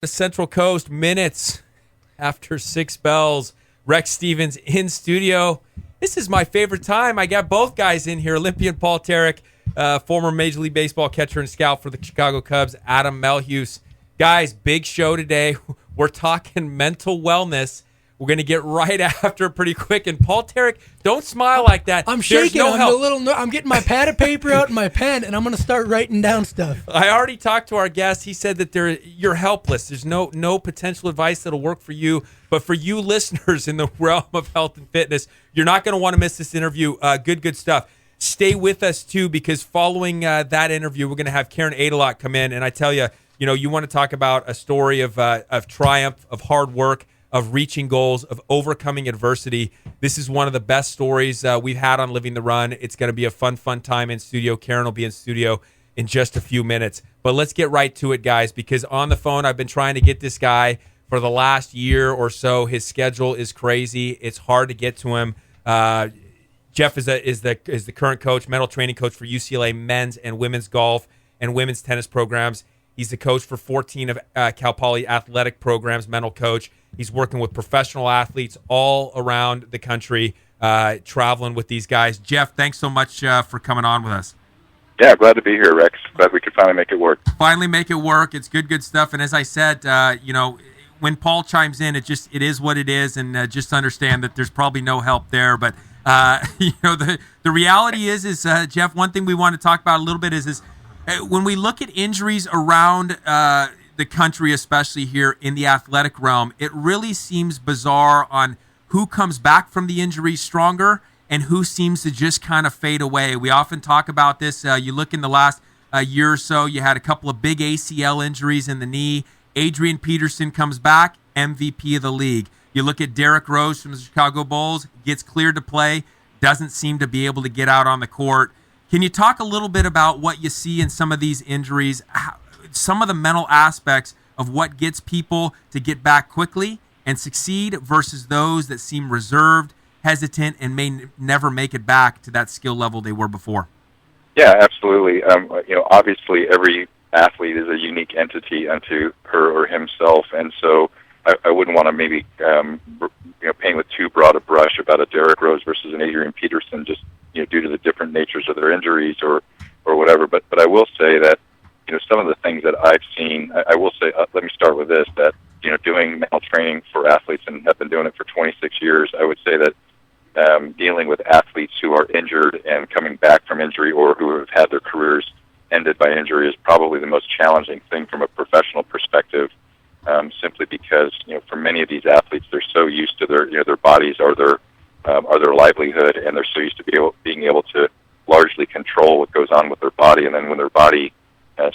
The Central Coast, minutes after 6 bells. Rex Stevens in studio. This is my favorite time. I got both guys in here. Olympian Paul Tarek, former Major League Baseball catcher and scout for the Chicago Cubs, Adam Melhuse. Guys, big show today. We're talking mental wellness. We're going to get right after it pretty quick. And Paul Tarek, don't smile like that. I'm shaking. I'm getting my pad of paper out and my pen, and I'm going to start writing down stuff. I already talked to our guest. He said that you're helpless. There's no potential advice that'll work for you. But for you listeners in the realm of health and fitness, you're not going to want to miss this interview. Good stuff. Stay with us, too, because following that interview, we're going to have Karen Aydelott come in. And I tell you, you want to talk about a story of triumph, of hard work, of reaching goals, of overcoming adversity. This is one of the best stories we've had on Living the Run. It's going to be a fun time in studio. Karen will be in studio in just a few minutes. But let's get right to it, guys, because on the phone, I've been trying to get this guy for the last year or so. His schedule is crazy. It's hard to get to him. Jeff is the current coach, mental training coach for UCLA men's and women's golf and women's tennis programs. He's the coach for 14 of Cal Poly athletic programs, mental coach. He's working with professional athletes all around the country, traveling with these guys. Jeff, thanks so much for coming on with us. Yeah, glad to be here, Rex. Glad we could finally make it work. Finally make it work. It's good stuff. And as I said, when Paul chimes in, it is what it is, and just understand that there's probably no help there. But the reality is Jeff, one thing we want to talk about a little bit is when we look at injuries around the country, especially here in the athletic realm, it really seems bizarre on who comes back from the injury stronger and who seems to just kind of fade away. We often talk about this. You look in the last year or so, you had a couple of big ACL injuries in the knee. Adrian Peterson comes back, MVP of the league. You look at Derrick Rose from the Chicago Bulls, gets cleared to play, doesn't seem to be able to get out on the court. Can you talk a little bit about what you see in some of these injuries, some of the mental aspects of what gets people to get back quickly and succeed versus those that seem reserved, hesitant, and may never make it back to that skill level they were before? Yeah, absolutely. Obviously every athlete is a unique entity unto her or himself, and so I wouldn't want to maybe paint with too broad a brush about a Derrick Rose versus an Adrian Peterson just due to the different natures of their injuries or whatever. But I will say that some of the things that I've seen, I will say, let me start with this, that doing mental training for athletes, and have been doing it for 26 years, I would say that dealing with athletes who are injured and coming back from injury or who have had their careers ended by injury is probably the most challenging thing from a professional perspective. Simply because for many of these athletes, they're so used to their bodies are their livelihood, and they're so used to being able to largely control what goes on with their body, and then when their body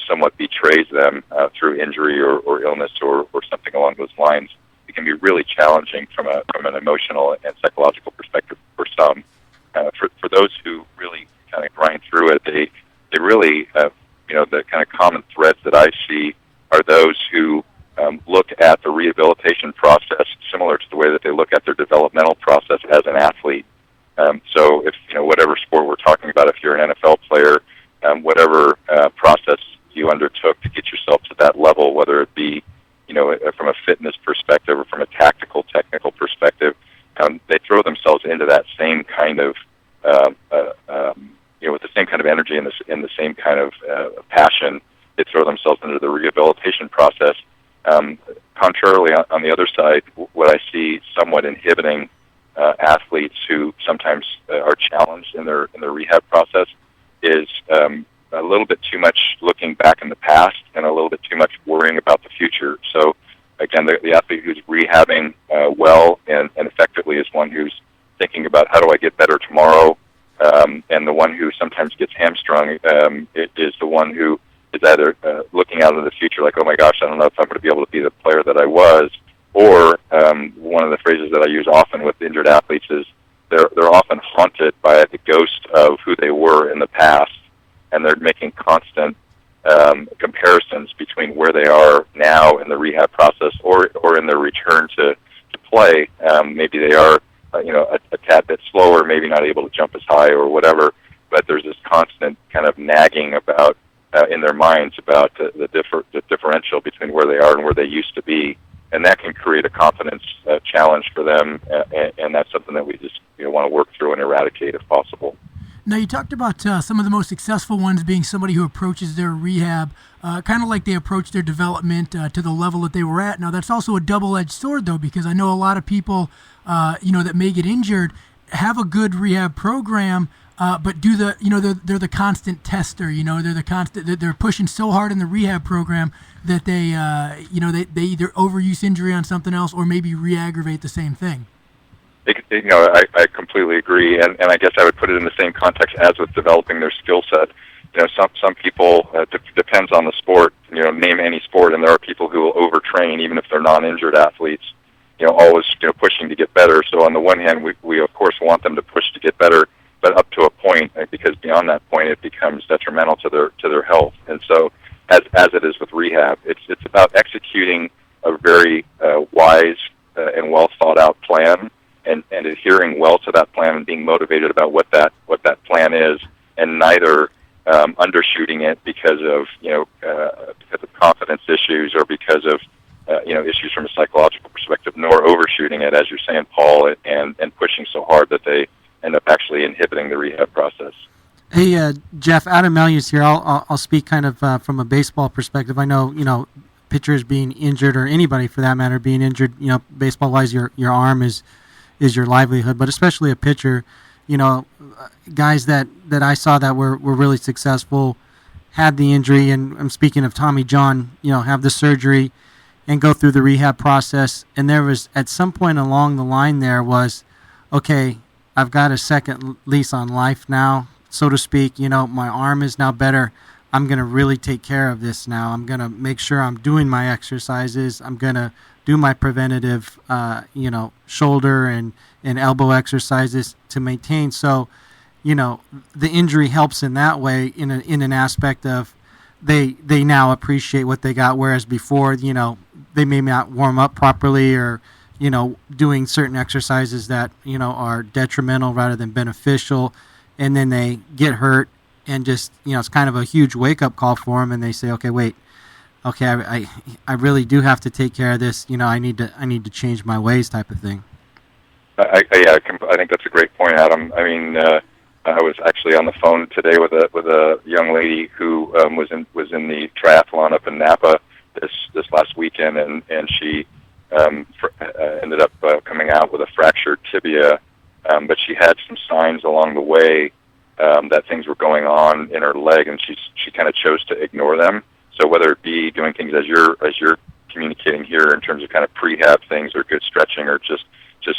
somewhat betrays them through injury or illness or something along those lines, it can be really challenging from an emotional and psychological perspective for some. For those who really kind of grind through it, they really the kind of common threads that I see are those who look at the rehabilitation process similar to the way that they look at their developmental process as an athlete. So if, whatever sport we're talking about, if you're an NFL player, whatever process you undertook to get yourself to that level, whether it be, from a fitness perspective or from a tactical, technical perspective, they throw themselves into that same kind of, with the same kind of energy and the same kind of passion. They throw themselves into the rehabilitation process. Contrarily, on the other side, what I see somewhat inhibiting athletes who sometimes are challenged in their rehab process is a little bit too much looking back in the past and a little bit too much worrying about the future. So, again, the athlete who's rehabbing well and effectively is one who's thinking about how do I get better tomorrow, and the one who sometimes gets hamstrung is the one who is either looking out into the future like, oh my gosh, I don't know if I'm going to be able to be the player that I was, or one of the phrases that I use often with injured athletes is they're often haunted by the ghost of who they were in the past, and they're making constant comparisons between where they are now in the rehab process or in their return to play. Maybe they are a tad bit slower, maybe not able to jump as high or whatever, but there's this constant kind of nagging about in their minds about the differential between where they are and where they used to be, and that can create a confidence challenge for them, and that's something that we just want to work through and eradicate if possible. Now, you talked about some of the most successful ones being somebody who approaches their rehab kind of like they approach their development to the level that they were at. Now, that's also a double-edged sword, though, because I know a lot of people, that may get injured have a good rehab program, but they're the constant tester. They're pushing so hard in the rehab program that they either overuse injury on something else or maybe re-aggravate the same thing. I completely agree, and I guess I would put it in the same context as with developing their skill set. Some people, depends on the sport, name any sport, and there are people who will overtrain even if they're non-injured athletes, always pushing to get better. So on the one hand, we of course want them to push to get better, but up to a point, because beyond that point it becomes detrimental to their health. And so as it is with rehab, it's about executing a very wise and well thought out plan, and adhering well to that plan and being motivated about what that plan is, and neither undershooting it because of confidence issues or because of issues from a psychological perspective, nor overshooting it, as you're saying, Paul, and pushing so hard that they end up actually inhibiting the rehab process. Hey, Jeff, Adam Melius here. I'll speak kind of from a baseball perspective. I know, pitchers being injured, or anybody for that matter being injured, baseball-wise, your arm is your livelihood, but especially a pitcher, guys that I saw that were really successful had the injury, and I'm speaking of Tommy John, have the surgery and go through the rehab process. And there was, at some point along the line there was, okay, I've got a second lease on life now, so to speak. My arm is now better. I'm going to really take care of this now. I'm going to make sure I'm doing my exercises. I'm going to do my preventative, shoulder and elbow exercises to maintain. So, the injury helps in that way, in an aspect of they now appreciate what they got, whereas before, they may not warm up properly, or, doing certain exercises that, are detrimental rather than beneficial, and then they get hurt, and just, it's kind of a huge wake-up call for them, and they say, okay, wait, okay, I really do have to take care of this. I need to change my ways, type of thing. I think that's a great point, Adam. I mean, I was actually on the phone today with a young lady who was in the triathlon up in Napa this last weekend, and she ended up coming out with a fractured tibia, but she had some signs along the way that things were going on in her leg, and she kind of chose to ignore them. So whether it be doing things as you're communicating here in terms of kind of prehab things, or good stretching, or just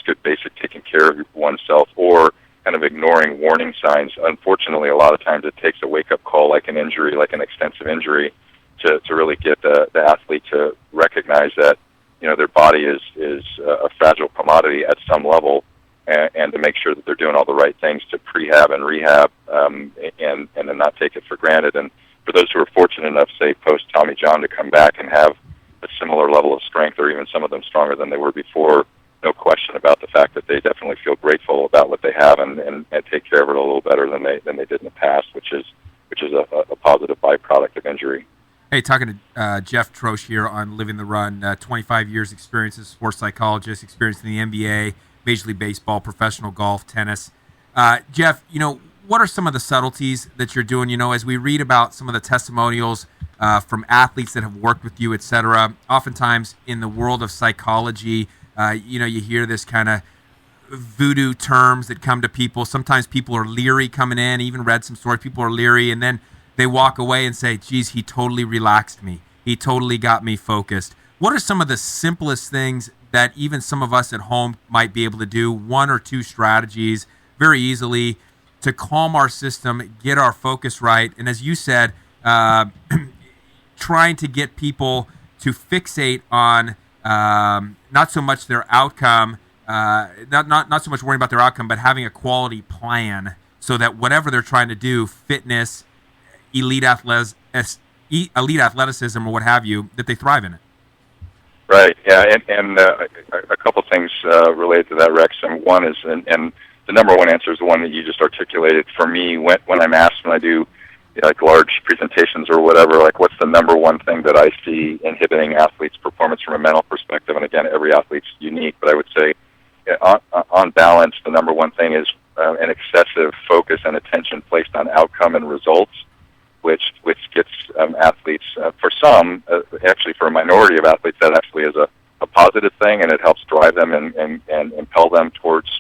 good basic taking care of oneself, or kind of ignoring warning signs. Unfortunately, a lot of times it takes a wake-up call, like an injury, like an extensive injury, to really get the athlete to recognize that their body is a fragile commodity at some level, and to make sure that they're doing all the right things to prehab and rehab, and then not take it for granted. And for those who are fortunate enough, say post Tommy John, to come back and have a similar level of strength, or even some of them stronger than they were before, no question about the fact that they definitely feel grateful about what they have, and take care of it a little better than they did in the past, which is a positive byproduct of injury. Hey, talking to Jeff Troesch here on Living the Run. 25 years experience as a sports psychologist, experience in the NBA, Major League Baseball, professional golf, tennis. Jeff, what are some of the subtleties that you're doing? As we read about some of the testimonials from athletes that have worked with you, et cetera, oftentimes in the world of psychology, you hear this kind of voodoo terms that come to people. Sometimes people are leery coming in. I even read some stories. People are leery, and then they walk away and say, geez, he totally relaxed me. He totally got me focused. What are some of the simplest things that even some of us at home might be able to do, one or two strategies very easily to calm our system, get our focus right? And as you said, trying to get people to fixate on not so much their outcome, not so much worrying about their outcome, but having a quality plan so that whatever they're trying to do, fitness, elite athleticism, or what have you, that they thrive in it. Right. Yeah. And a couple things related to that, Rex. And one is, and the number one answer is the one that you just articulated. For me, when I'm asked, when I do like large presentations or whatever, like what's the number one thing that I see inhibiting athletes' performance from a mental perspective? And again, every athlete's unique, but I would say on balance, the number one thing is an excessive focus and attention placed on outcome and results, which gets athletes, for some, actually for a minority of athletes, that actually is a positive thing, and it helps drive them and impel them towards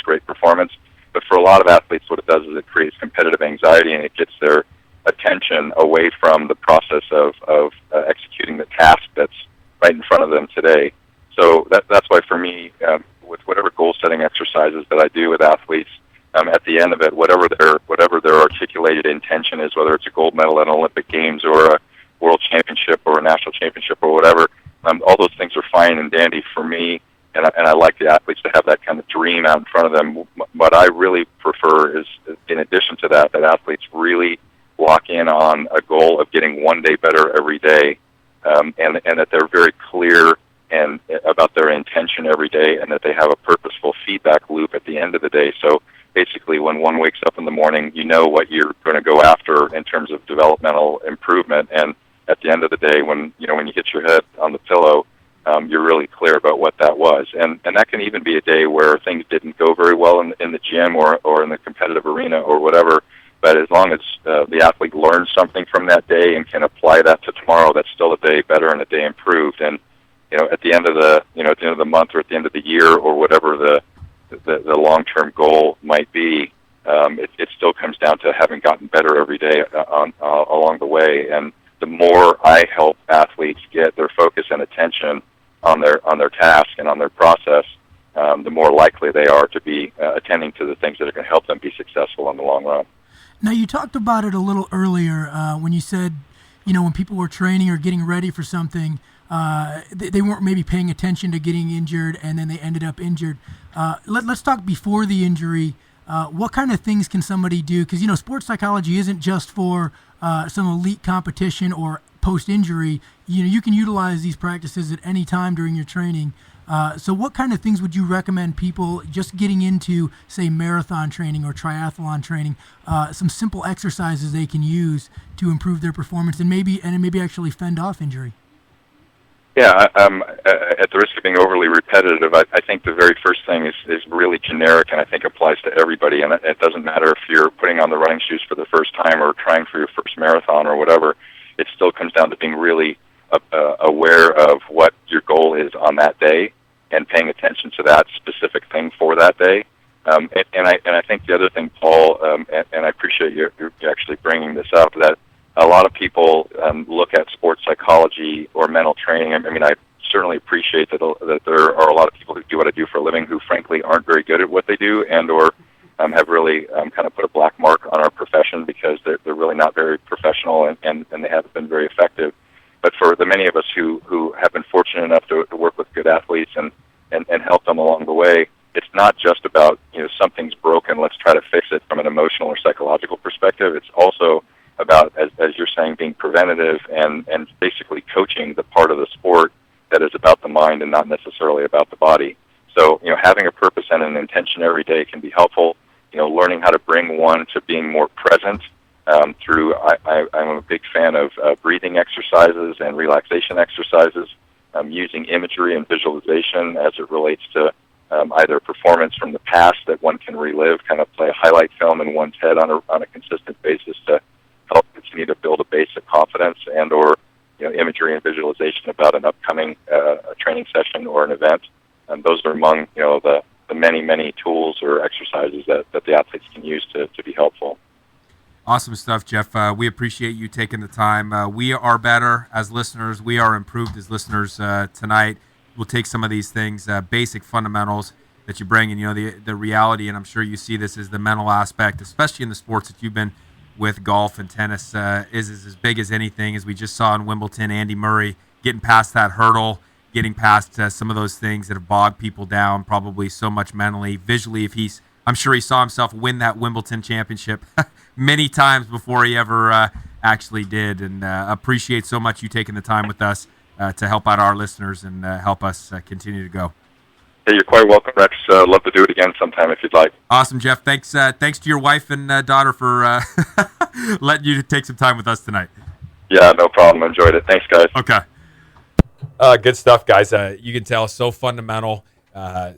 great performance. But for a lot of athletes, what it does is it creates competitive anxiety, and it gets their attention away from the process of executing the task that's right in front of them today. So that's why for me, with whatever goal-setting exercises that I do with athletes, at the end of it, whatever their articulated intention is, whether it's a gold medal at an Olympic Games or a World Championship or a national championship or whatever, all those things are fine and dandy for me, and I like the athletes to have that kind of dream out in front of them. What I really prefer is, in addition to that athletes really lock in on a goal of getting one day better every day, and that they're very clear and about their intention every day, and that they have a purposeful feedback loop at the end of the day. So basically, when one wakes up in the morning, you know what you're going to go after in terms of developmental improvement, and at the end of the day, when you hit your head on the pillow, you're really clear about what that was. And that can even be a day where things didn't go very well in the gym or in the competitive arena or whatever. But as long as the athlete learns something from that day and can apply that to tomorrow, that's still a day better and a day improved. And at the end of the month or at the end of the year or whatever the long-term goal might be, it still comes down to having gotten better every day along the way. And the more I help athletes get their focus and attention on their task and on their process, the more likely they are to be attending to the things that are going to help them be successful in the long run. Now, you talked about it a little earlier when you said, when people were training or getting ready for something, they weren't maybe paying attention to getting injured, and then they ended up injured. Let's talk before the injury. What kind of things can somebody do? Because, sports psychology isn't just for some elite competition or post-injury. You can utilize these practices at any time during your training. So what kind of things would you recommend people just getting into, say, marathon training or triathlon training, some simple exercises they can use to improve their performance and maybe actually fend off injury? Yeah, at the risk of being overly repetitive, I think the very first thing is really generic, and I think applies to everybody. And it doesn't matter if you're putting on the running shoes for the first time or trying for your first marathon or whatever. It still comes down to being really aware of what your goal is on that day and paying attention to that specific thing for that day. And I think the other thing, Paul, and I appreciate you actually bringing this up, that a lot of people look at sports psychology or mental training. I mean, I certainly appreciate that there are a lot of people who do what I do for a living who, frankly, aren't very good at what they do and or have really kind of put a black mark on our profession because they're really not very professional and they haven't been very effective. But for the many of us who have been fortunate enough to work with good athletes and help them along the way, it's not just about, something's broken, let's try to fix it from an emotional or psychological perspective. It's also about, as you're saying, being preventative and basically coaching the part of the sport that is about the mind and not necessarily about the body. So, having a purpose and an intention every day can be helpful. Learning how to bring one to being more present through, I'm a big fan of breathing exercises and relaxation exercises, using imagery and visualization as it relates to either performance from the past that one can relive, kind of play a highlight film in one's head on a consistent basis to help continue to build a base of confidence, and or imagery and visualization about an upcoming training session or an event. And those are among the many tools or exercises that the athletes can use to be helpful. Awesome stuff, Jeff. We appreciate you taking the time. We are better as listeners. We are improved as listeners tonight. We'll take some of these things, basic fundamentals that you bring, and the reality, and I'm sure you see this as the mental aspect, especially in the sports that you've been with, golf and tennis, is as big as anything. As we just saw in Wimbledon, Andy Murray getting past that hurdle, getting past some of those things that have bogged people down probably so much mentally, visually. I'm sure he saw himself win that Wimbledon championship many times before he ever actually did. And appreciate so much you taking the time with us to help out our listeners and help us continue to go. Hey, you're quite welcome, Rex. Love to do it again sometime if you'd like. Awesome, Jeff. Thanks to your wife and daughter for letting you take some time with us tonight. Yeah, no problem. Enjoyed it. Thanks, guys. Okay. Good stuff, guys. You can tell, so fundamental,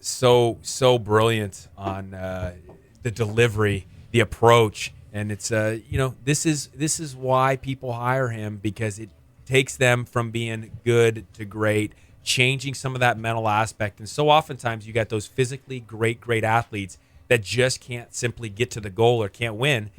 so brilliant on the delivery, the approach, and it's this is why people hire him, because it takes them from being good to great, changing some of that mental aspect. And so oftentimes you got those physically great athletes that just can't simply get to the goal or can't win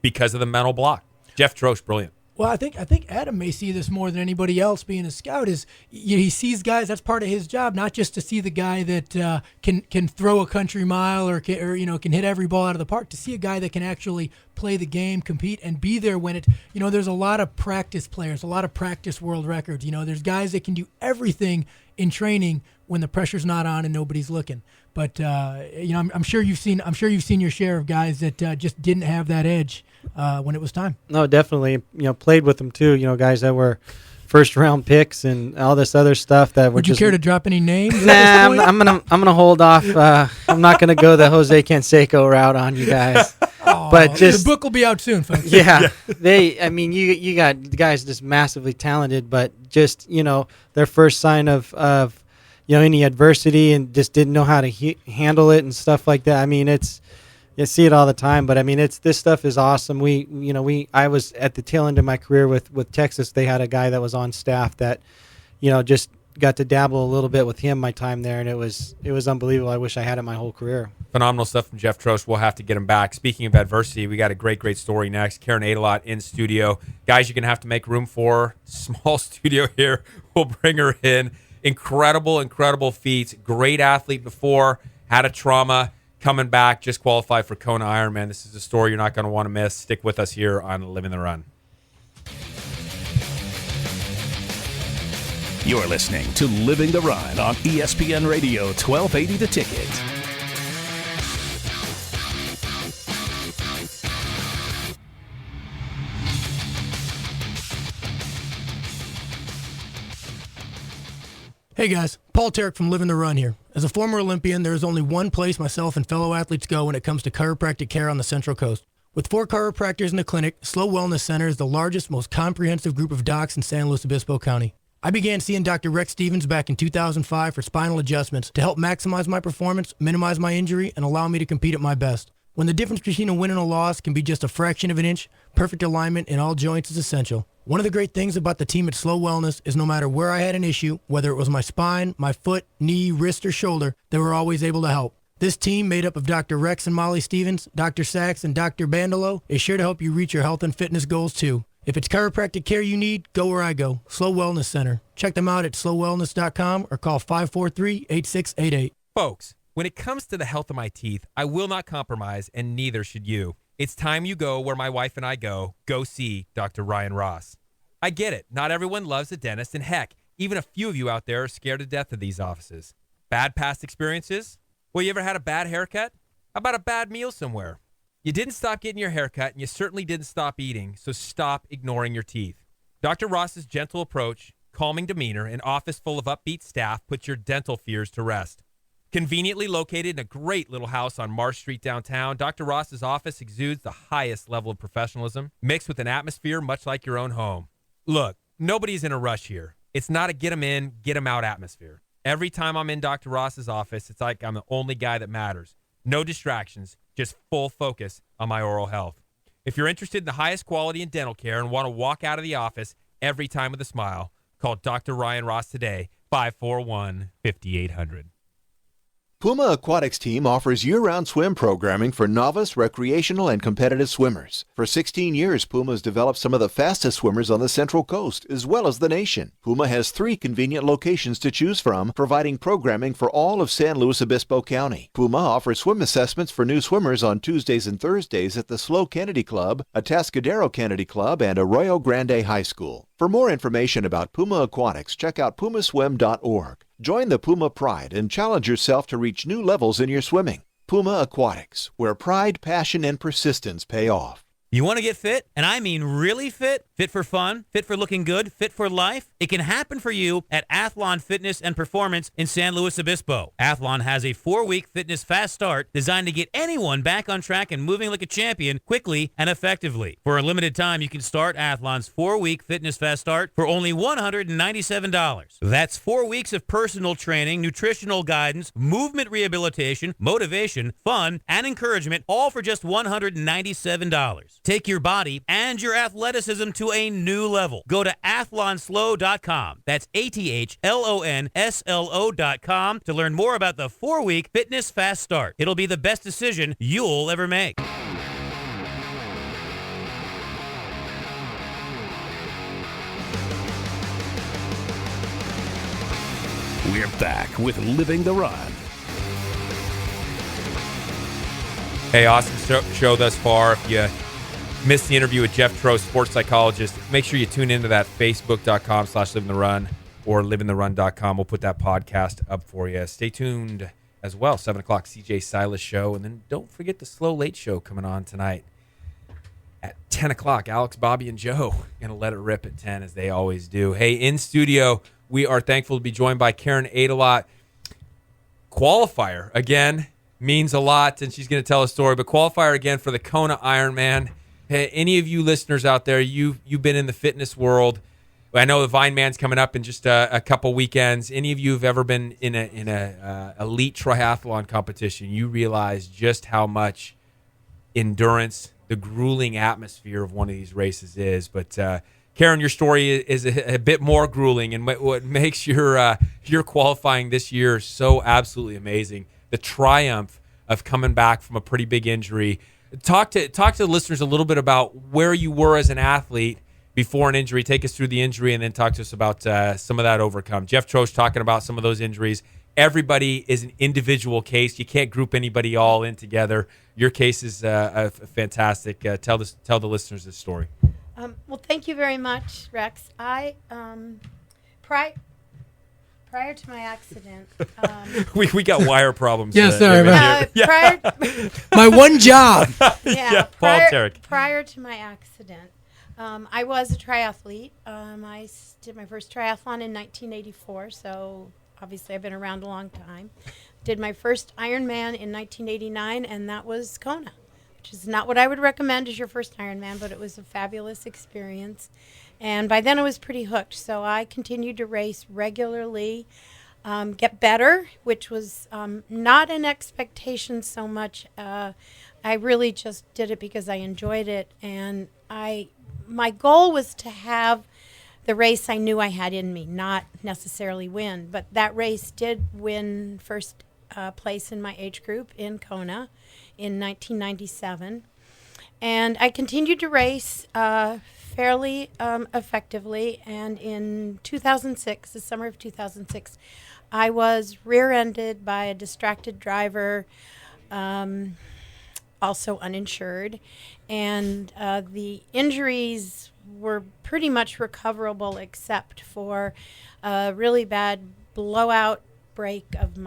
because of the mental block. Jeff Troesch, brilliant. Well, I think Adam may see this more than anybody else. Being a scout, is he sees guys. That's part of his job, not just to see the guy that can throw a country mile or can hit every ball out of the park. To see a guy that can actually play the game, compete, and be there when it. There's a lot of practice players, a lot of practice world records. There's guys that can do everything in training when the pressure's not on and nobody's looking. But I'm sure you've seen your share of guys that just didn't have that edge when it was time. No, definitely. Played with them too. Guys that were first round picks and all this other stuff that were. Would you care to drop any names? Nah, I'm gonna hold off. I'm not gonna go the Jose Canseco route on you guys. But just the book will be out soon, folks. Yeah, you got guys just massively talented, but just their first sign of any adversity and just didn't know how to handle it and stuff like that. I mean, you see it all the time, but I mean, this stuff is awesome. I was at the tail end of my career with Texas. They had a guy that was on staff that, just got to dabble a little bit with him my time there, and it was unbelievable. I wish I had it my whole career. Phenomenal stuff from Jeff Troesch. We'll have to get him back. Speaking of adversity, we got a great story next. Karen Aydelott in studio. Guys, you're going to have to make room for. Small studio here. We'll bring her in. Incredible feats. Great athlete before, had a trauma, coming back, just qualified for Kona Ironman. This is a story you're not going to want to miss. Stick with us here on Living the Run. You're listening to Living the Run on ESPN Radio 1280 The Ticket. Hey guys, Paul Tarek from Living the Run here. As a former Olympian, there is only one place myself and fellow athletes go when it comes to chiropractic care on the Central Coast. With 4 chiropractors in the clinic, Slow Wellness Center is the largest, most comprehensive group of docs in San Luis Obispo County. I began seeing Dr. Rex Stevens back in 2005 for spinal adjustments to help maximize my performance, minimize my injury, and allow me to compete at my best. When the difference between a win and a loss can be just a fraction of an inch, perfect alignment in all joints is essential. One of the great things about the team at Slow Wellness is no matter where I had an issue, whether it was my spine, my foot, knee, wrist, or shoulder, they were always able to help. This team, made up of Dr. Rex and Molly Stevens, Dr. Sachs, and Dr. Bandolo, is sure to help you reach your health and fitness goals too. If it's chiropractic care you need, go where I go, Slow Wellness Center. Check them out at slowwellness.com or call 543-8688. Folks, when it comes to the health of my teeth, I will not compromise, and neither should you. It's time you go where my wife and I go. Go see Dr. Ryan Ross. I get it. Not everyone loves a dentist, and heck, even a few of you out there are scared to death of these offices. Bad past experiences? Well, you ever had a bad haircut? How about a bad meal somewhere? You didn't stop getting your haircut, and you certainly didn't stop eating, so stop ignoring your teeth. Dr. Ross's gentle approach, calming demeanor, and office full of upbeat staff put your dental fears to rest. Conveniently located in a great little house on Marsh Street downtown, Dr. Ross's office exudes the highest level of professionalism, mixed with an atmosphere much like your own home. Look, nobody's in a rush here. It's not a get 'em in, get 'em out atmosphere. Every time I'm in Dr. Ross's office, it's like I'm the only guy that matters. No distractions, just full focus on my oral health. If you're interested in the highest quality in dental care and want to walk out of the office every time with a smile, call Dr. Ryan Ross today, 541-5800. Puma Aquatics team offers year-round swim programming for novice, recreational, and competitive swimmers. For 16 years, Puma has developed some of the fastest swimmers on the Central Coast, as well as the nation. Puma has 3 convenient locations to choose from, providing programming for all of San Luis Obispo County. Puma offers swim assessments for new swimmers on Tuesdays and Thursdays at the SLO Kennedy Club, Atascadero Kennedy Club, and Arroyo Grande High School. For more information about Puma Aquatics, check out pumaswim.org. Join the Puma Pride and challenge yourself to reach new levels in your swimming. Puma Aquatics, where pride, passion, and persistence pay off. You want to get fit? And I mean really fit? Fit for fun? Fit for looking good? Fit for life? It can happen for you at Athlon Fitness and Performance in San Luis Obispo. Athlon has a 4-week fitness fast start designed to get anyone back on track and moving like a champion quickly and effectively. For a limited time, you can start Athlon's 4-week fitness fast start for only $197. That's 4 weeks of personal training, nutritional guidance, movement rehabilitation, motivation, fun, and encouragement, all for just $197. Take your body and your athleticism to a new level. Go to athlonslow.com. That's ATHLONSLO.com to learn more about the 4-week fitness fast start. It'll be the best decision you'll ever make. We're back with Living the Run. Hey, awesome show thus far. If you missed the interview with Jeff Troesch, sports psychologist, make sure you tune into that facebook.com/livingtherun or livingtherun.com. We'll put that podcast up for you. Stay tuned as well. 7 o'clock CJ Silas show. And then don't forget the Slow Late show coming on tonight at 10 o'clock. Alex, Bobby, and Joe going to let it rip at 10 as they always do. Hey, in studio, we are thankful to be joined by Karen Aydelott. Qualifier, again, means a lot, and she's going to tell a story, but qualifier again for the Kona Ironman. Hey, any of you listeners out there, you've been in the fitness world. I know the Vine Man's coming up in just a couple weekends. Any of you have ever been in a elite triathlon competition, you realize just how much endurance, the grueling atmosphere of one of these races is. But Karen, your story is a bit more grueling, and what makes your qualifying this year so absolutely amazing. The triumph of coming back from a pretty big injury. Talk to the listeners a little bit about where you were as an athlete before an injury. Take us through the injury, and then talk to us about some of that overcome. Jeff Troesch talking about some of those injuries. Everybody is an individual case. You can't group anybody all in together. Your case is fantastic. Tell the listeners this story. Well, thank you very much, Rex. I prior to my accident, we got wire problems. Yeah, sorry about my one job. Yeah, Paul Tarek. Prior to my accident, I was a triathlete. I did my first triathlon in 1984, so obviously I've been around a long time. Did my first Ironman in 1989, and that was Kona, which is not what I would recommend as your first Ironman, but it was a fabulous experience. And by then I was pretty hooked, so I continued to race regularly, get better, which was not an expectation so much. I really just did it because I enjoyed it, and my goal was to have the race I knew I had in me, not necessarily win. But that race did win first place in my age group in Kona in 1997. And I continued to race fairly effectively. And in 2006, the summer of 2006, I was rear-ended by a distracted driver, also uninsured. And the injuries were pretty much recoverable except for a really bad blowout break of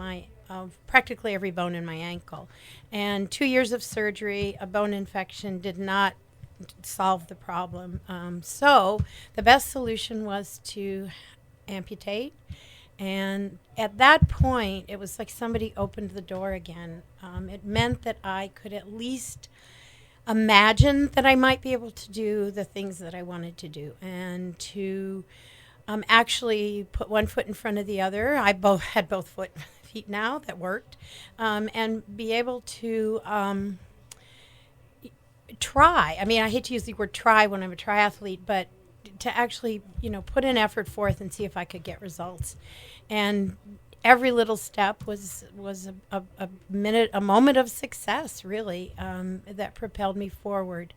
practically every bone in my ankle. And 2 years of surgery, a bone infection did not solve the problem. So the best solution was to amputate. And at that point, it was like somebody opened the door again. It meant that I could at least imagine that I might be able to do the things that I wanted to do, and to actually put one foot in front of the other. I had both feet now that worked, and be able to try. I mean, I hate to use the word try when I'm a triathlete, but to actually, put an effort forth and see if I could get results. And every little step was a moment of success, really, that propelled me forward.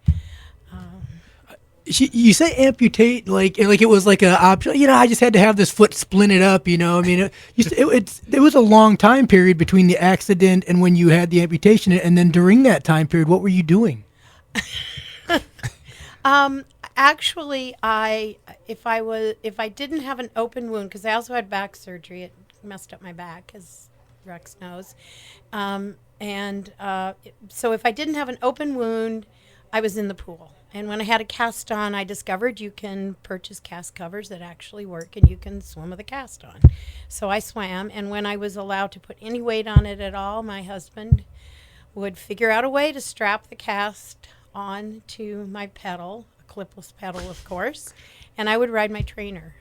You say amputate like it was like a option. I just had to have this foot splinted up. I mean, it was a long time period between the accident and when you had the amputation, and then during that time period, what were you doing? Actually, if I didn't have an open wound, because I also had back surgery, it messed up my back, as Rex knows, so if I didn't have an open wound, I was in the pool. And when I had a cast on, I discovered you can purchase cast covers that actually work, and you can swim with a cast on. So I swam, and when I was allowed to put any weight on it at all, my husband would figure out a way to strap the cast on to my pedal, a clipless pedal, of course, and I would ride my trainer,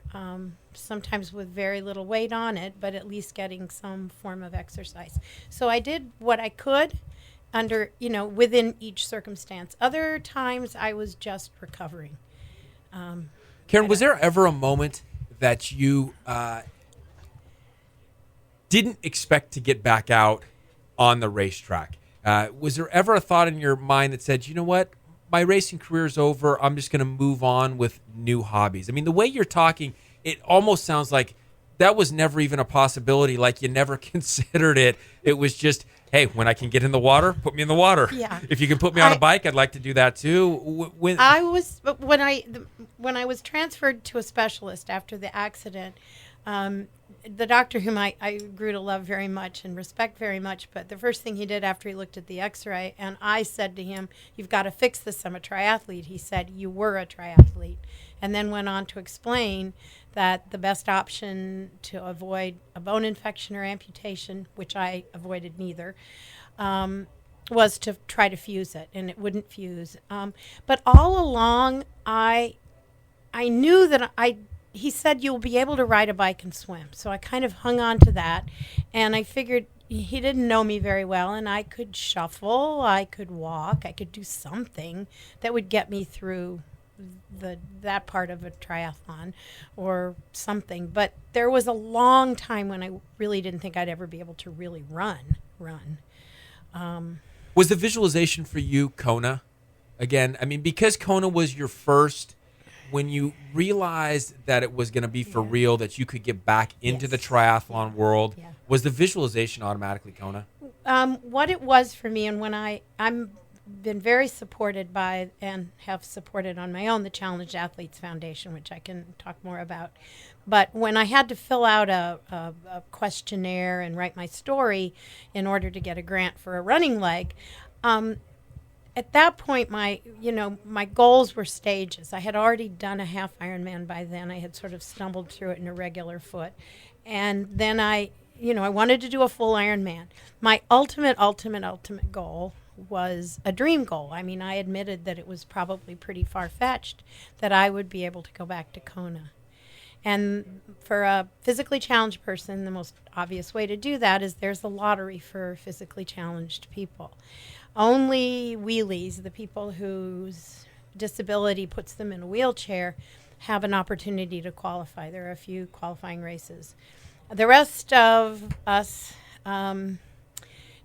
sometimes with very little weight on it, but at least getting some form of exercise. So I did what I could under, within each circumstance. Other times I was just recovering. Karen, was there ever a moment that you didn't expect to get back out on the racetrack? Was there ever a thought in your mind that said, you know what, my racing career is over, I'm just going to move on with new hobbies? I mean, the way you're talking, it almost sounds like that was never even a possibility, like you never considered it. It was just, hey, when I can get in the water, put me in the water. Yeah. If you can put me on a bike, I'd like to do that too. When I was transferred to a specialist after the accident, the doctor whom I grew to love very much and respect very much, but the first thing he did after he looked at the x-ray, and I said to him, you've got to fix this, I'm a triathlete. He said, you were a triathlete. And then went on to explain that the best option to avoid a bone infection or amputation, which I avoided neither, was to try to fuse it, and it wouldn't fuse. But all along, I knew that he said you'll be able to ride a bike and swim. So I kind of hung on to that, and I figured he didn't know me very well, and I could shuffle, I could walk, I could do something that would get me through that part of a triathlon or something. But there was a long time when I really didn't think I'd ever be able to really run. Was the visualization for you Kona? Again, I mean, because Kona was your first, when you realized that it was going to be for real, that you could get back into the triathlon world, was the visualization automatically Kona? What it was for me, and when I'm been very supported by and have supported on my own the Challenged Athletes Foundation, which I can talk more about. But when I had to fill out a questionnaire and write my story in order to get a grant for a running leg, at that point my goals were stages. I had already done a half Ironman by then. I had sort of stumbled through it in a regular foot. And then I wanted to do a full Ironman. My ultimate goal was a dream goal. I mean, I admitted that it was probably pretty far-fetched that I would be able to go back to Kona. And for a physically challenged person, the most obvious way to do that is there's a lottery for physically challenged people. Only wheelies, the people whose disability puts them in a wheelchair, have an opportunity to qualify. There are a few qualifying races. The rest of us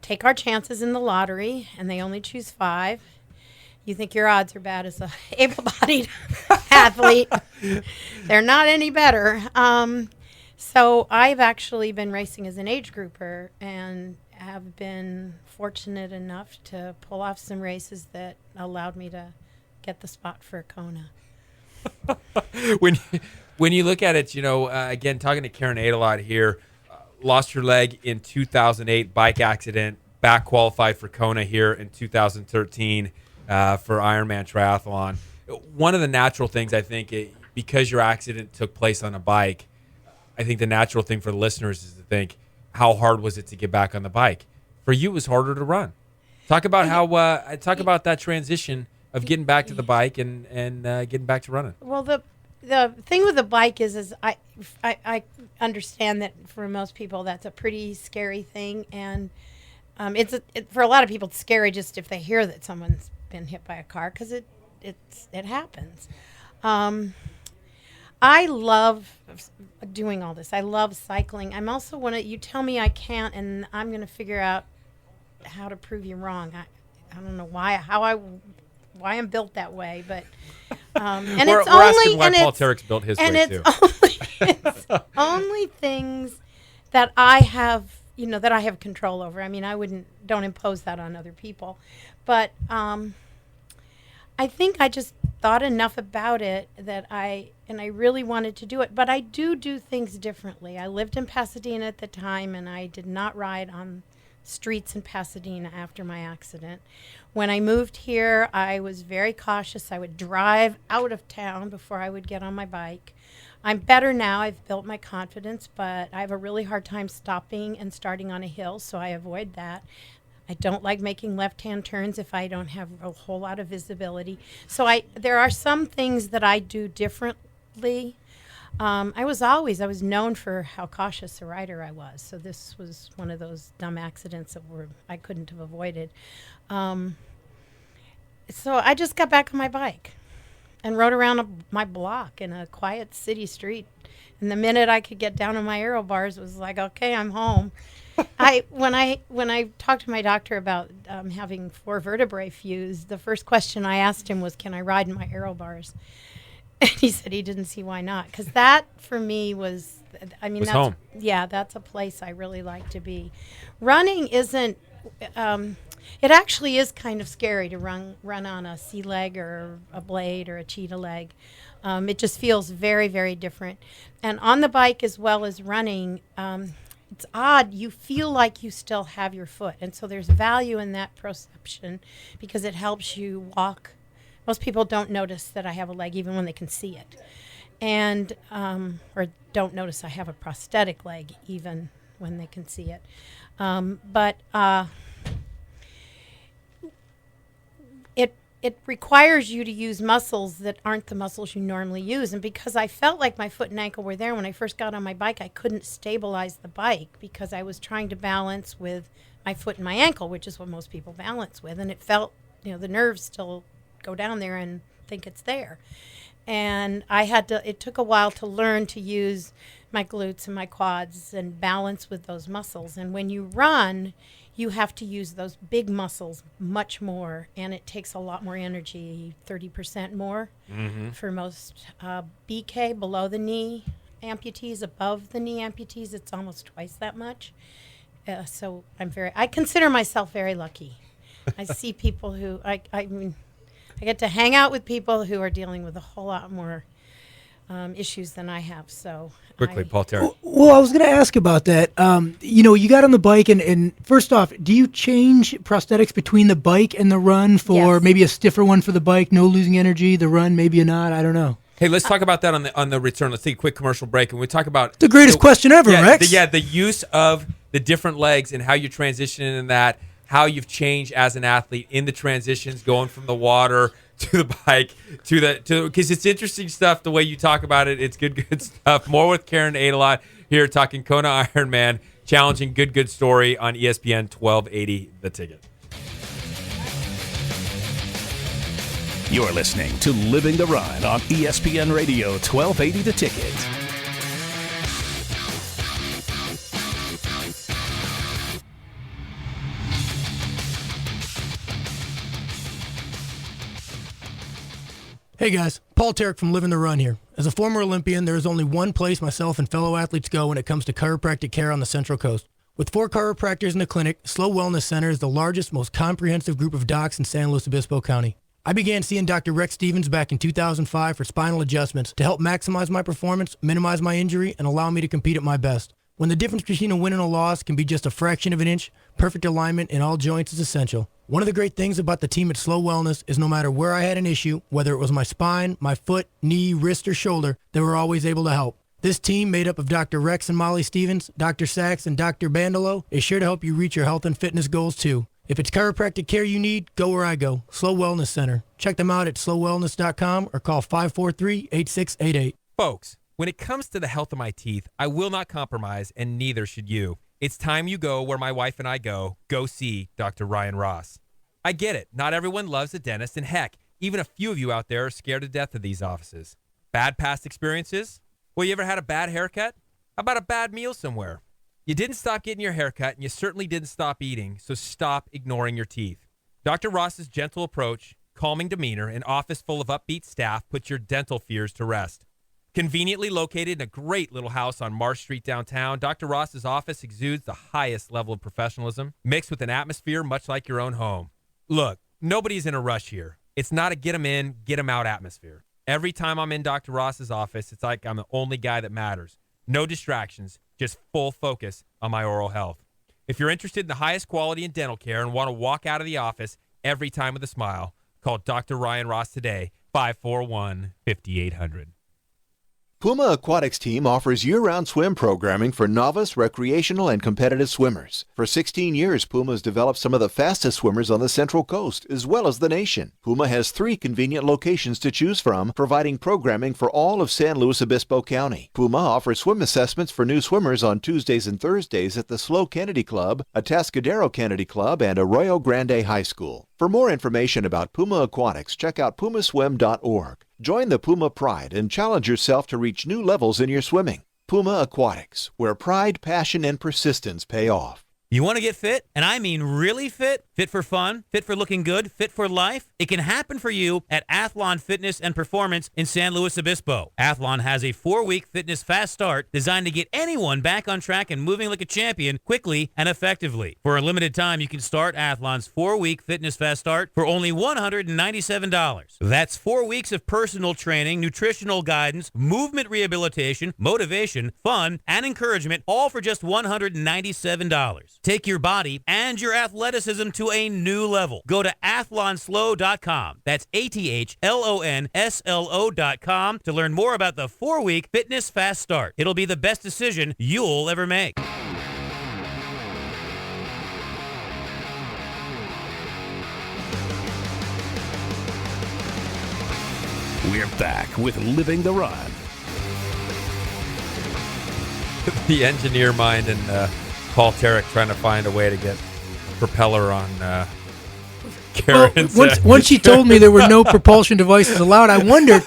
take our chances in the lottery, and they only choose 5. You think your odds are bad as a able-bodied athlete. They're not any better. So I've actually been racing as an age grouper and have been fortunate enough to pull off some races that allowed me to get the spot for Kona. When you look at it, again, talking to Karen Aydelott here, lost your leg in 2008, bike accident, back qualified for Kona here in 2013 for Ironman triathlon. One of the natural things, I think, because your accident took place on a bike, I think the natural thing for the listeners is to think, how hard was it to get back on the bike? For you, it was harder to run. Talk about about that transition of getting back to the bike and getting back to running. Well, the thing with the bike is I understand that for most people that's a pretty scary thing, and for a lot of people it's scary just if they hear that someone's been hit by a car, because it happens. I love doing all this. I love cycling. I'm also you tell me I can't, and I'm going to figure out how to prove you wrong. I don't know why I'm built that way, but and we're it's only asking why and Paul it's, Terrick's built his and way it's too. only things that I have control over. I mean, don't impose that on other people, but I think I just thought enough about it that I really wanted to do it. But I do things differently. I lived in Pasadena at the time, and I did not ride on streets in Pasadena after my accident. When I moved here, I was very cautious. I would drive out of town before I would get on my bike. I'm better now. I've built my confidence, but I have a really hard time stopping and starting on a hill, so I avoid that. I don't like making left-hand turns if I don't have a whole lot of visibility. So there are some things that I do differently. I was known for how cautious a rider I was. So this was one of those dumb accidents that I couldn't have avoided. So I just got back on my bike and rode around my block in a quiet city street. And the minute I could get down on my aero bars, it was like, okay, I'm home. When I talked to my doctor about having 4 vertebrae fused, the first question I asked him was, can I ride in my aero bars? And he said he didn't see why not. Because that, for me, was home. Yeah, that's a place I really like to be. Running isn't, it actually is kind of scary to run on a sea leg or a blade or a cheetah leg. It just feels very, very different. And on the bike as well as running, it's odd. You feel like you still have your foot. And so there's value in that perception because it helps you walk. Most people don't notice that I have a leg even when they can see it. And, or don't notice I have a prosthetic leg even when they can see it. It requires you to use muscles that aren't the muscles you normally use. And because I felt like my foot and ankle were there when I first got on my bike, I couldn't stabilize the bike because I was trying to balance with my foot and my ankle, which is what most people balance with. And it felt, the nerves still go down there and think it's there. And it took a while to learn to use my glutes and my quads and balance with those muscles. And when you run, you have to use those big muscles much more, and it takes a lot more energy, 30% more for most BK, below the knee amputees. Above the knee amputees, it's almost twice that much. So I consider myself very lucky. I see people who, I get to hang out with people who are dealing with a whole lot more issues than I have. So quickly, Paul Terry. Well, I was going to ask about that. You got on the bike, and first off, do you change prosthetics between the bike and the run for Yes. maybe a stiffer one for the bike, no losing energy, the run, maybe not? I don't know. Hey, let's talk about that on the return. Let's take a quick commercial break, and we talk about The greatest question ever, Rex. The use of the different legs and how you transition in that, how you've changed as an athlete in the transitions, going from the water to the bike because it's interesting stuff the way you talk about it. It's good stuff. More with Karen Aydelott here talking Kona Ironman, challenging good story on ESPN 1280 The Ticket. You're listening to Living the Ride on ESPN Radio 1280 The Ticket. Hey guys, Paul Terry from Living the Run here. As a former Olympian, there is only one place myself and fellow athletes go when it comes to chiropractic care on the Central Coast. With 4 chiropractors in the clinic, Slow Wellness Center is the largest, most comprehensive group of docs in San Luis Obispo County. I began seeing Dr. Rex Stevens back in 2005 for spinal adjustments to help maximize my performance, minimize my injury, and allow me to compete at my best. When the difference between a win and a loss can be just a fraction of an inch, perfect alignment in all joints is essential. One of the great things about the team at Slow Wellness is no matter where I had an issue, whether it was my spine, my foot, knee, wrist, or shoulder, they were always able to help. This team, made up of Dr. Rex and Molly Stevens, Dr. Sachs, and Dr. Bandolo, is sure to help you reach your health and fitness goals too. If it's chiropractic care you need, go where I go, Slow Wellness Center. Check them out at slowwellness.com or call 543-8688. Folks, when it comes to the health of my teeth, I will not compromise, and neither should you. It's time you go where my wife and I go see Dr. Ryan Ross. I get it. Not everyone loves a dentist, and heck, even a few of you out there are scared to death of these offices. Bad past experiences? Well, you ever had a bad haircut? How about a bad meal somewhere? You didn't stop getting your haircut, and you certainly didn't stop eating, so stop ignoring your teeth. Dr. Ross's gentle approach, calming demeanor, and office full of upbeat staff put your dental fears to rest. Conveniently located in a great little house on Marsh Street downtown, Dr. Ross's office exudes the highest level of professionalism, mixed with an atmosphere much like your own home. Look, nobody's in a rush here. It's not a get 'em in, get 'em out atmosphere. Every time I'm in Dr. Ross's office, it's like I'm the only guy that matters. No distractions, just full focus on my oral health. If you're interested in the highest quality in dental care and want to walk out of the office every time with a smile, call Dr. Ryan Ross today, 541-5800. Puma Aquatics team offers year-round swim programming for novice, recreational, and competitive swimmers. For 16 years, Puma has developed some of the fastest swimmers on the Central Coast, as well as the nation. Puma has 3 convenient locations to choose from, providing programming for all of San Luis Obispo County. Puma offers swim assessments for new swimmers on Tuesdays and Thursdays at the SLO Kennedy Club, Atascadero Kennedy Club, and Arroyo Grande High School. For more information about Puma Aquatics, check out pumaswim.org. Join the Puma Pride and challenge yourself to reach new levels in your swimming. Puma Aquatics, where pride, passion, and persistence pay off. You want to get fit? And I mean really fit? Fit for fun? Fit for looking good? Fit for life? It can happen for you at Athlon Fitness and Performance in San Luis Obispo. Athlon has a 4-week fitness fast start designed to get anyone back on track and moving like a champion quickly and effectively. For a limited time, you can start Athlon's 4-week fitness fast start for only $197. That's 4 weeks of personal training, nutritional guidance, movement rehabilitation, motivation, fun, and encouragement, all for just $197. Take your body and your athleticism to a new level. Go to athlonslo.com. That's ATHLONSLO.com to learn more about the 4-week fitness fast start. It'll be the best decision you'll ever make. We're back with Living the Run. The engineer mind and Paul Tarek trying to find a way to get propeller on Karen's. Well, once she told me there were no propulsion devices allowed, I wondered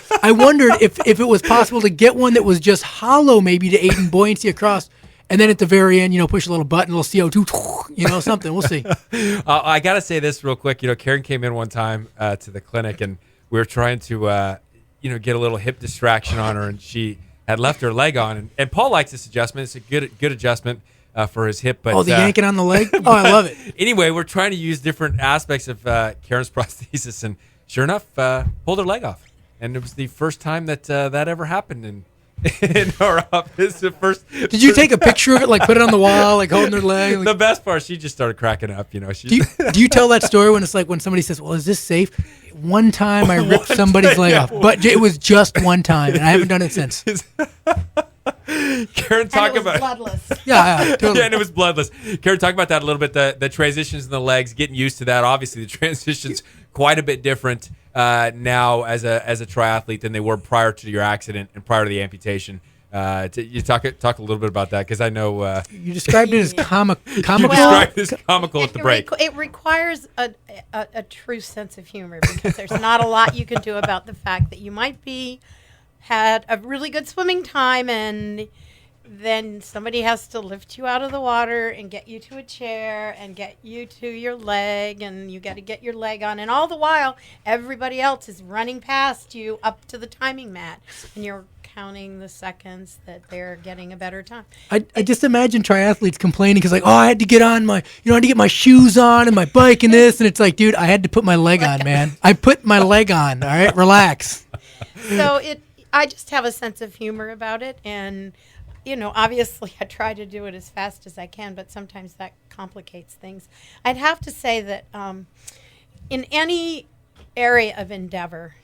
if it was possible to get one that was just hollow, maybe to aid in buoyancy across. And then at the very end, push a little button, a little CO2, something. We'll see. I got to say this real quick. Karen came in one time to the clinic, and we were trying to, get a little hip distraction on her, and she had left her leg on. And Paul likes this adjustment. It's a good adjustment for his hip. But, the yanking on the leg? Oh, I love it. Anyway, we're trying to use different aspects of Karen's prosthesis, and sure enough, pulled her leg off. And it was the first time that that ever happened in our office. Did you take a picture of it, put it on the wall, holding her leg? The best part, she just started cracking up. Do you tell that story when it's when somebody says, well, is this safe? One time I ripped somebody's leg off, but it was just one time, and I haven't done it since. Karen, talk about bloodless. Yeah, totally. Yeah, and it was bloodless. Karen, talk about that a little bit. The transitions in the legs, getting used to that. Obviously, the transitions quite a bit different now as a triathlete than they were prior to your accident and prior to the amputation. You talk a little bit about that, because I know you described it as comical. You described it as comical at the break. It requires a true sense of humor, because there's not a lot you can do about the fact that you might had a really good swimming time, and then somebody has to lift you out of the water and get you to a chair and get you to your leg, and you got to get your leg on, and all the while everybody else is running past you up to the timing mat, and you're counting the seconds that they're getting a better time. I just imagine triathletes complaining because I had to get on I had to get my shoes on and my bike and this, and it's dude, I had to put my leg on, man. I put my leg on. All right, relax. So I just have a sense of humor about it, and obviously I try to do it as fast as I can, but sometimes that complicates things. I'd have to say that in any area of endeavor,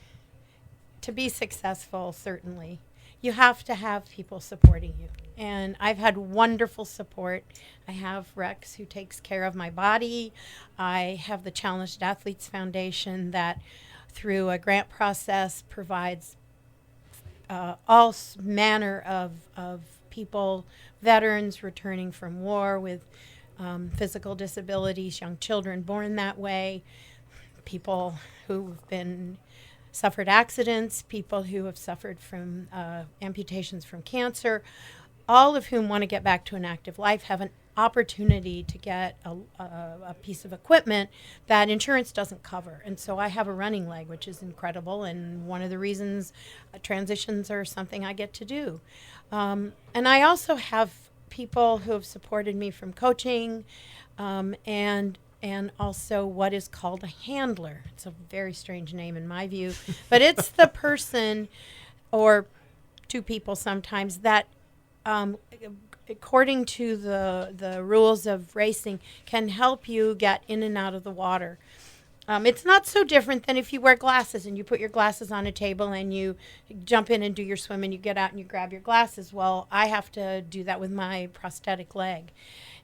to be successful, certainly, you have to have people supporting you. And I've had wonderful support. I have Rex, who takes care of my body. I have the Challenged Athletes Foundation that, through a grant process, provides all manner of people, veterans returning from war with physical disabilities, young children born that way, people who've suffered accidents, people who have suffered from amputations from cancer, all of whom want to get back to an active life, have an opportunity to get a piece of equipment that insurance doesn't cover. And so I have a running leg, which is incredible, and one of the reasons transitions are something I get to do. And I also have people who have supported me from coaching, and also what is called a handler. It's a very strange name in my view, but it's the person, or two people sometimes, that according to the rules of racing, can help you get in and out of the water. It's not so different than if you wear glasses and you put your glasses on a table and you jump in and do your swim and you get out and you grab your glasses. Well, I have to do that with my prosthetic leg.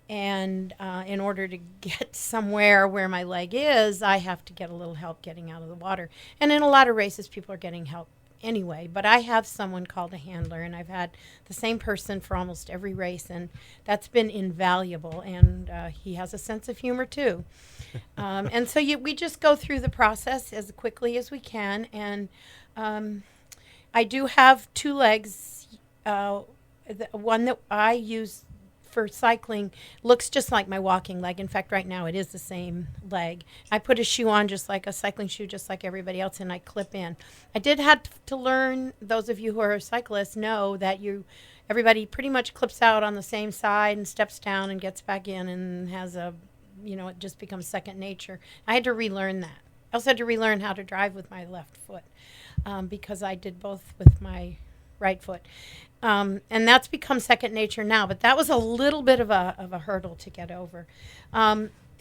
And in order to get somewhere where my leg is, I have to get a little help getting out of the water. And in a lot of races, people are getting help anyway. But I have someone called a handler, and I've had the same person for almost every race, and that's been invaluable. And he has a sense of humor, too. And so we just go through the process as quickly as we can. And I do have two legs. The one that I use for cycling looks just like my walking leg. In fact, right now it is the same leg. I put a shoe on just like a cycling shoe, just like everybody else, and I clip in. I did have to learn, those of you who are cyclists know that everybody pretty much clips out on the same side and steps down and gets back in and has it just becomes second nature. I had to relearn that. I also had to relearn how to drive with my left foot because I did both with my right foot. And that's become second nature now, but that was a little bit of a hurdle to get over.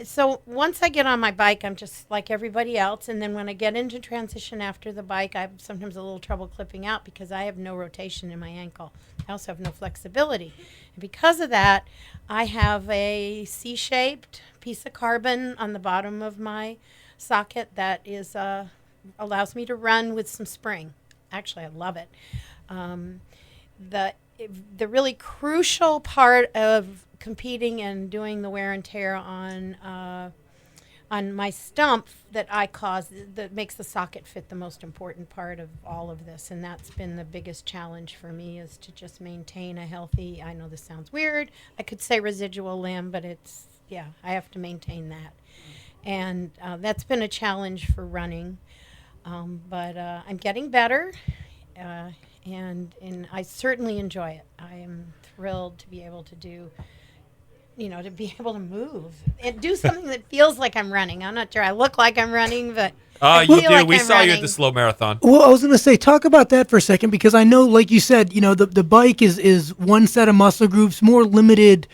So once I get on my bike, I'm just like everybody else. And then when I get into transition after the bike, I have sometimes a little trouble clipping out because I have no rotation in my ankle. I also have no flexibility. And because of that, I have a C-shaped piece of carbon on the bottom of my socket that is allows me to run with some spring. Actually, I love it. The really crucial part of competing and doing the wear and tear on my stump that I cause that makes the socket fit the most important part of all of this, and that's been the biggest challenge for me, is to just maintain a healthy, I know this sounds weird, I could say residual limb, but I have to maintain that. And that's been a challenge for running, but I'm getting better. And I certainly enjoy it. I am thrilled to be able to to be able to move and do something that feels like I'm running. I'm not sure I look like I'm running, but you do. Like we I'm saw you at running. the slow marathon. Well, I was going to say, talk about that for a second, because I know, like you said, the bike is one set of muscle groups, more limited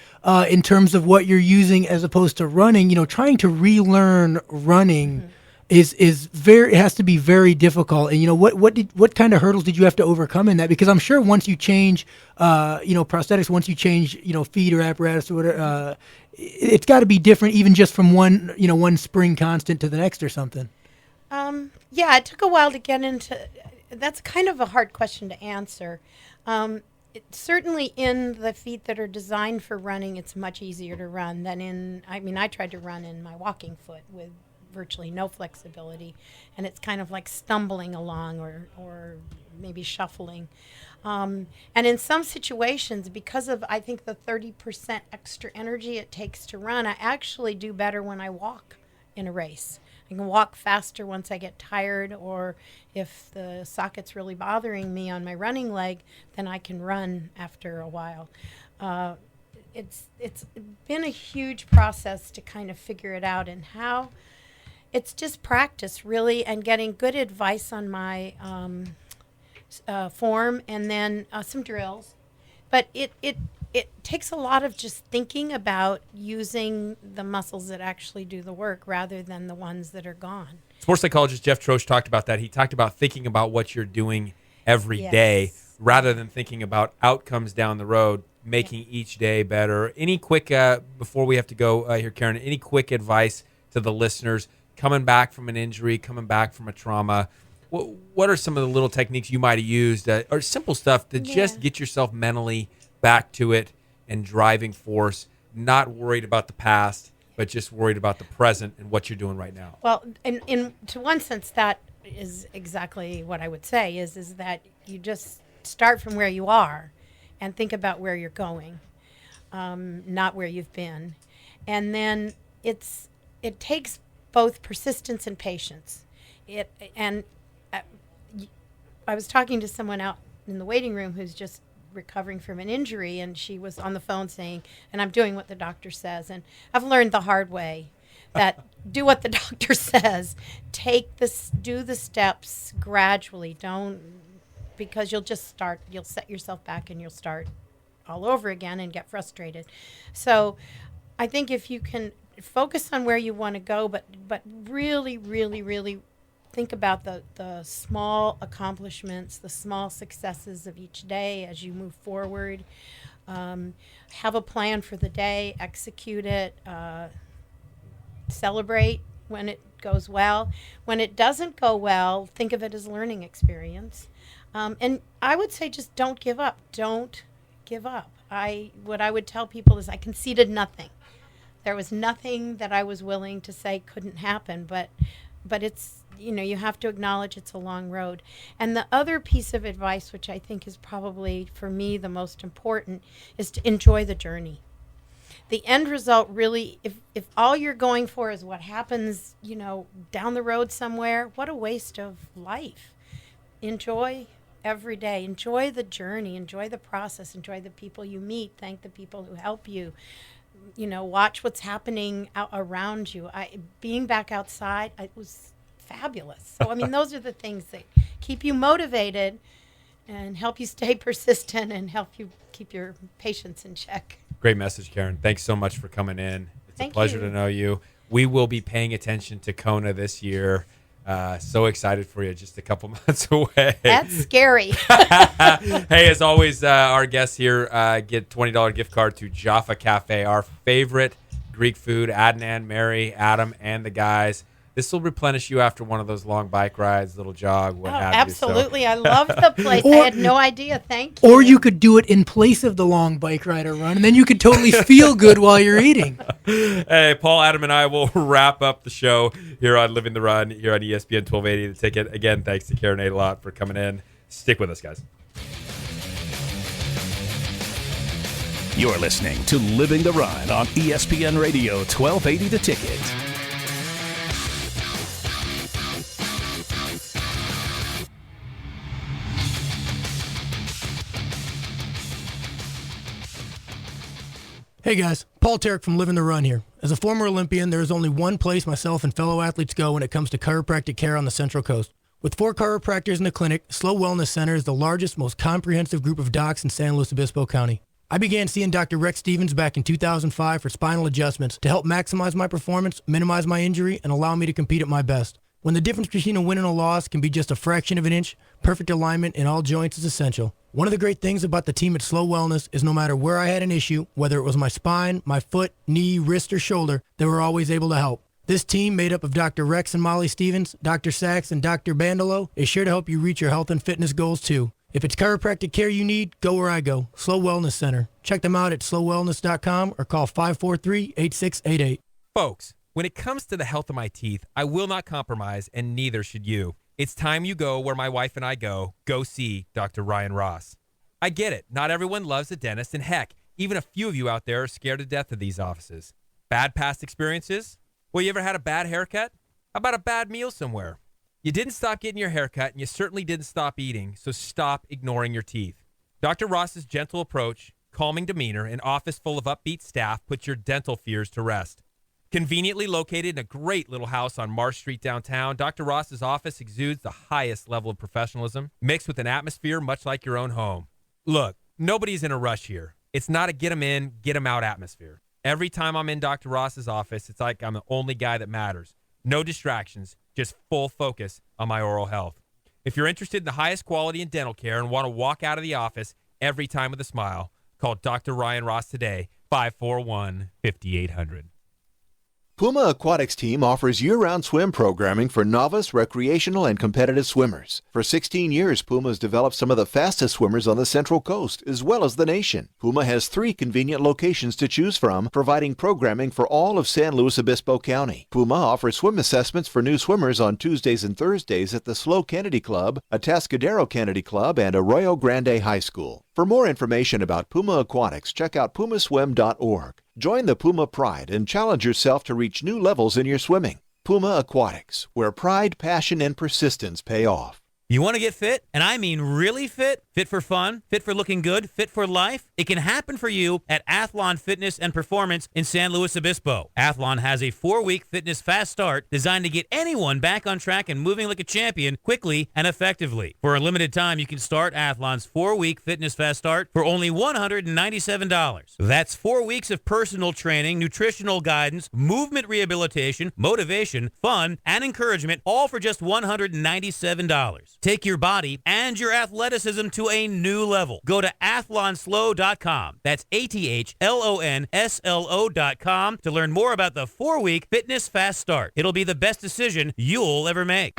in terms of what you're using as opposed to running. Trying to relearn running is it has to be very difficult. And what kind of hurdles did you have to overcome in that? Because I'm sure once you change prosthetics, once you change feet or apparatus or whatever, it's got to be different, even just from one spring constant to the next or something. Yeah, it took a while to get into. That's kind of a hard question to answer. Certainly in the feet that are designed for running, it's much easier to run than I tried to run in my walking foot with virtually no flexibility, and it's kind of like stumbling along or maybe shuffling. And in some situations, because of, I think, the 30% extra energy it takes to run, I actually do better when I walk in a race. I can walk faster once I get tired, or if the socket's really bothering me on my running leg, then I can run after a while. It's been a huge process to kind of figure it out, and how it's just practice, really, and getting good advice on my form, and then some drills. But it takes a lot of just thinking about using the muscles that actually do the work rather than the ones that are gone. Sports psychologist Jeff Troesch talked about that. He talked about thinking about what you're doing every day rather than thinking about outcomes down the road, making each day better. Any quick, before we have to go here, Karen, any quick advice to the listeners coming back from an injury, coming back from a trauma? What are some of the little techniques you might have used, or simple stuff to just get yourself mentally back to it and driving force, not worried about the past, but just worried about the present and what you're doing right now? Well, in to one sense, that is exactly what I would say, is that you just start from where you are and think about where you're going, not where you've been. And then it takes both persistence and patience. I was talking to someone out in the waiting room who's just recovering from an injury, and she was on the phone saying, and I'm doing what the doctor says, and I've learned the hard way that do what the doctor says, do the steps gradually, because you'll set yourself back and you'll start all over again and get frustrated. So I think if you can focus on where you want to go, but really, really, really think about the small accomplishments, the small successes of each day as you move forward. Have a plan for the day, execute it, celebrate when it goes well. When it doesn't go well, think of it as a learning experience. And I would say just don't give up. Don't give up. What I would tell people is I conceded nothing. There was nothing that I was willing to say couldn't happen, but it's, you have to acknowledge it's a long road. And the other piece of advice, which I think is probably for me the most important, is to enjoy the journey. The end result really, if all you're going for is what happens, down the road somewhere, what a waste of life. Enjoy every day. Enjoy the journey. Enjoy the process. Enjoy the people you meet. Thank the people who help you. Watch what's happening around you. Being back outside, it was fabulous. So, those are the things that keep you motivated and help you stay persistent and help you keep your patience in check. Great message, Karen. Thanks so much for coming in. It's Thank a pleasure you. to know you. We will be paying attention to Kona this year. So excited for you, just a couple months away. That's scary. Hey, as always, our guests here get $20 gift card to Jaffa Cafe, our favorite Greek food. Adnan, Mary, Adam, and the guys. This will replenish you after one of those long bike rides, little jog, what have absolutely. you. So. I love the place. I had no idea. Thank you. Or you could do it in place of the long bike ride or run, and then you could totally feel good while you're eating. Hey, Paul, Adam, and I will wrap up the show here on Living the Run here on ESPN 1280 The Ticket. Again, thanks to Karen Aydelott for coming in. Stick with us, guys. You're listening to Living the Run on ESPN Radio 1280 The Ticket. Hey guys, Paul Tarek from Living the Run here. As a former Olympian, there is only one place myself and fellow athletes go when it comes to chiropractic care on the Central Coast. With 4 chiropractors in the clinic, Slow Wellness Center is the largest, most comprehensive group of docs in San Luis Obispo County. I began seeing Dr. Rex Stevens back in 2005 for spinal adjustments to help maximize my performance, minimize my injury, and allow me to compete at my best. When the difference between a win and a loss can be just a fraction of an inch, perfect alignment in all joints is essential. One of the great things about the team at Slow Wellness is no matter where I had an issue, whether it was my spine, my foot, knee, wrist, or shoulder, they were always able to help. This team, made up of Dr. Rex and Molly Stevens, Dr. Sachs, and Dr. Bandolo, is sure to help you reach your health and fitness goals too. If it's chiropractic care you need, go where I go, Slow Wellness Center. Check them out at slowwellness.com or call 543-8688. Folks, when it comes to the health of my teeth, I will not compromise, and neither should you. It's time you go where my wife and I go. Go see Dr. Ryan Ross. I get it. Not everyone loves a dentist, and heck, even a few of you out there are scared to death of these offices. Bad past experiences? Well, you ever had a bad haircut? How about a bad meal somewhere? You didn't stop getting your haircut, and you certainly didn't stop eating, so stop ignoring your teeth. Dr. Ross's gentle approach, calming demeanor, and office full of upbeat staff put your dental fears to rest. Conveniently located in a great little house on Marsh Street downtown, Dr. Ross's office exudes the highest level of professionalism, mixed with an atmosphere much like your own home. Look, nobody's in a rush here. It's not a get 'em in, get 'em out atmosphere. Every time I'm in Dr. Ross's office, it's like I'm the only guy that matters. No distractions, just full focus on my oral health. If you're interested in the highest quality in dental care and want to walk out of the office every time with a smile, call Dr. Ryan Ross today, 541-5800. Puma Aquatics team offers year-round swim programming for novice, recreational, and competitive swimmers. For 16 years, Puma has developed some of the fastest swimmers on the Central Coast, as well as the nation. Puma has 3 convenient locations to choose from, providing programming for all of San Luis Obispo County. Puma offers swim assessments for new swimmers on Tuesdays and Thursdays at the SLO Kennedy Club, Atascadero Kennedy Club, and Arroyo Grande High School. For more information about Puma Aquatics, check out pumaswim.org. Join the Puma Pride and challenge yourself to reach new levels in your swimming. Puma Aquatics, where pride, passion, and persistence pay off. You want to get fit? And I mean really fit? Fit for fun? Fit for looking good? Fit for life? It can happen for you at Athlon Fitness and Performance in San Luis Obispo. Athlon has a 4-week fitness fast start designed to get anyone back on track and moving like a champion quickly and effectively. For a limited time, you can start Athlon's 4-week fitness fast start for only $197. That's 4 weeks of personal training, nutritional guidance, movement rehabilitation, motivation, fun, and encouragement, all for just $197. Take your body and your athleticism to a new level. Go to athlonslow.com. That's ATHLONSLO.com to learn more about the 4-week fitness fast start. It'll be the best decision you'll ever make.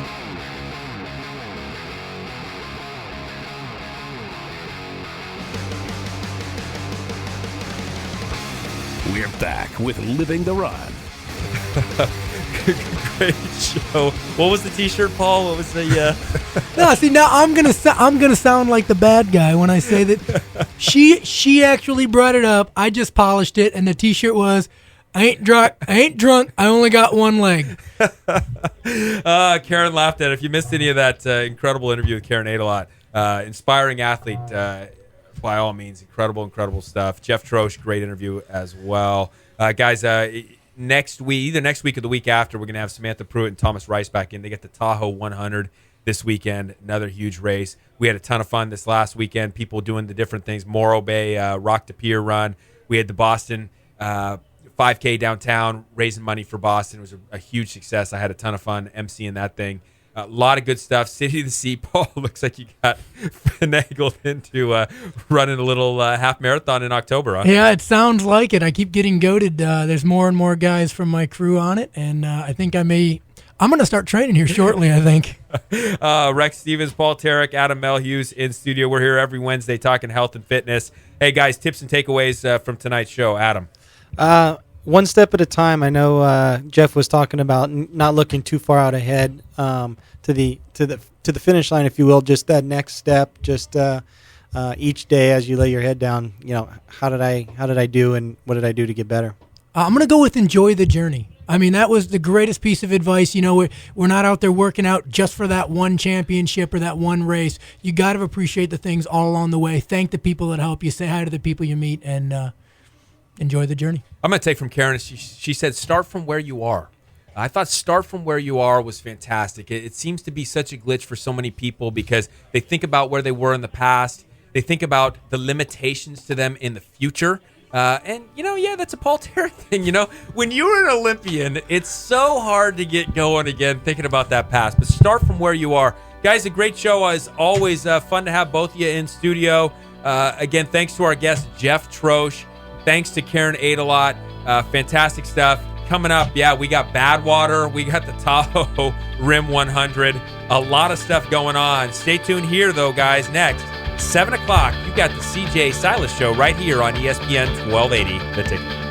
We're back with Living the Run. Great show. What was the T-shirt, Paul? What was the? No, see, now I'm gonna sound like the bad guy when I say that she actually brought it up. I just polished it, and the T-shirt was, "I ain't drunk. I only got one leg." Karen laughed at it. If you missed any of that incredible interview with Karen Aydelott, inspiring athlete, by all means, incredible stuff. Jeff Troesch, great interview as well. Guys, next week, either next week or the week after, we're going to have Samantha Pruitt and Thomas Rice back in. They get the Tahoe 100 this weekend, another huge race. We had a ton of fun this last weekend, people doing the different things, Morro Bay, Rock to Pier run. We had the Boston 5K downtown, raising money for Boston. It was a huge success. I had a ton of fun emceeing that thing. A lot of good stuff. City of the Sea, Paul, looks like you got finagled into running a little half marathon in October, huh? Yeah, it sounds like it. I keep getting goaded. There's more and more guys from my crew on it, and I think I'm going to start training here shortly, I think. Rex Stevens, Paul Tarek, Adam Melhuse in studio. We're here every Wednesday talking health and fitness. Hey, guys, tips and takeaways from tonight's show. Adam. One step at a time. I know Jeff was talking about not looking too far out ahead to the finish line, if you will. Just that next step. Just each day as you lay your head down. You know, how did I do, and what did I do to get better? I'm going to go with enjoy the journey. I mean, that was the greatest piece of advice. You know, we're not out there working out just for that one championship or that one race. You got to appreciate the things all along the way. Thank the people that help you. Say hi to the people you meet, and enjoy the journey. I'm going to take from Karen. She said, start from where you are. I thought start from where you are was fantastic. It seems to be such a glitch for so many people because they think about where they were in the past. They think about the limitations to them in the future. And, that's a Paul Tarek thing. When you're an Olympian, it's so hard to get going again thinking about that past. But start from where you are. Guys, a great show. As always, fun to have both of you in studio. Again, thanks to our guest, Jeff Troesch. Thanks to Karen Aydelott. Fantastic stuff. Coming up, we got Badwater. We got the Tahoe Rim 100. A lot of stuff going on. Stay tuned here, though, guys. Next, 7 o'clock, you got the CJ Silas Show right here on ESPN 1280. The Ticket.